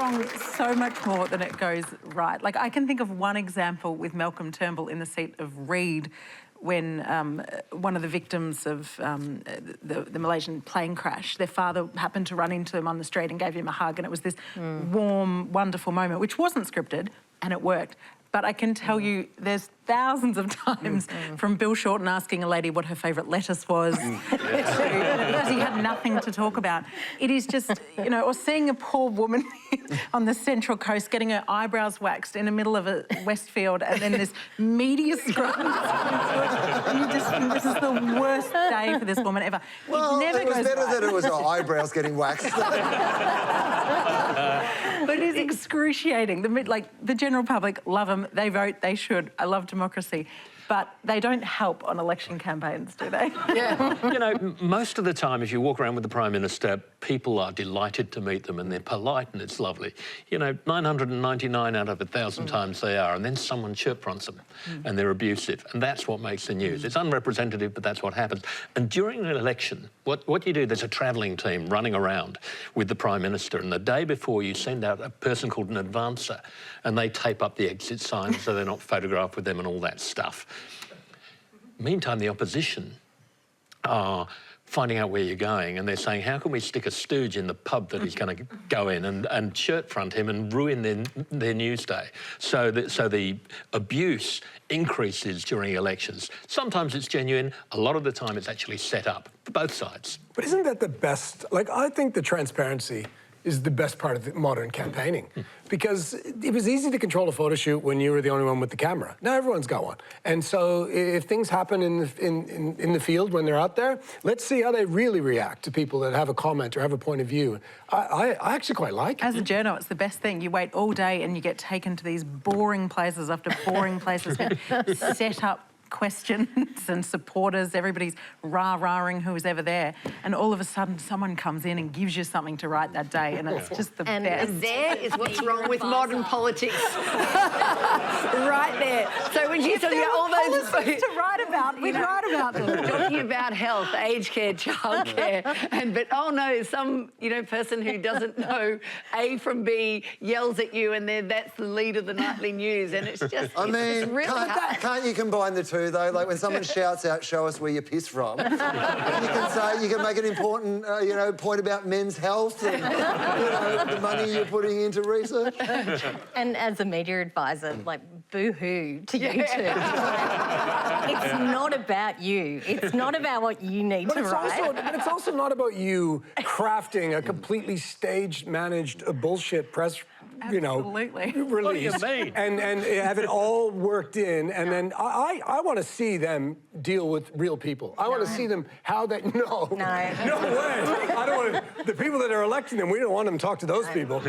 wrong so much more than it goes right. Like, I can think of one example with Malcolm Turnbull in the seat of Reid when one of the victims of the Malaysian plane crash, their father happened to run into him on the street and gave him a hug, and it was this warm, wonderful moment, which wasn't scripted, and it worked. But I can tell you there's thousands of times from Bill Shorten asking a lady what her favourite lettuce was because he had nothing to talk about. It is just, you know, or seeing a poor woman on the Central Coast getting her eyebrows waxed in the middle of a Westfield and then this media scrum. And you just think this is the worst day for this woman ever. Well, it was goes better right. that it was her eyebrows getting waxed. But it is excruciating. The general public love them. They vote. They should. I love democracy. But they don't help on election campaigns, do they? Yeah. You know, most of the time, if you walk around with the Prime Minister, people are delighted to meet them and they're polite and it's lovely. You know, 999 out of 1,000 times they are, and then someone chirp fronts them and they're abusive. And that's what makes the news. It's unrepresentative, but that's what happens. And during an election, what you do, there's a travelling team running around with the Prime Minister, and the day before you send out a person called an advancer and they tape up the exit signs so they're not photographed with them and all that stuff. Meantime, the opposition are finding out where you're going, and they're saying, how can we stick a stooge in the pub that he's going to go in and shirt front him and ruin their news day? So the abuse increases during elections. Sometimes it's genuine, a lot of the time it's actually set up for both sides. But isn't that the best? Like, I think the transparency is the best part of the modern campaigning, because it was easy to control a photo shoot when you were the only one with the camera. Now everyone's got one, and so if things happen in the field when they're out there, let's see how they really react to people that have a comment or have a point of view. I actually quite like it. As a journo, it's the best thing. You wait all day and you get taken to these boring places after boring places, set up questions and supporters, everybody's rah-rahing who's ever there, and all of a sudden someone comes in and gives you something to write that day, and it's just the best. And there is what's wrong with modern politics. Right there. So when she's talking about all those policies to write about, we'd write about them. talking about health, aged care, childcare, but oh no, some person who doesn't know A from B yells at you, and then that's the lead of the nightly news, and it's just. I mean, it's really can't you combine the two though? Like when someone shouts out, "Show us where you piss from," you can make an important point about men's health and the money you're putting into research. And as a media advisor, like, boo-hoo to you two. It's not about you. It's not about what you need to write. But it's also not about you crafting a completely staged, managed bullshit press Absolutely. release. What do you mean? And have it all worked in, and then I want to see them deal with real people. I want to see them how they no way. I don't want the people that are electing them. We don't want them to talk to those people.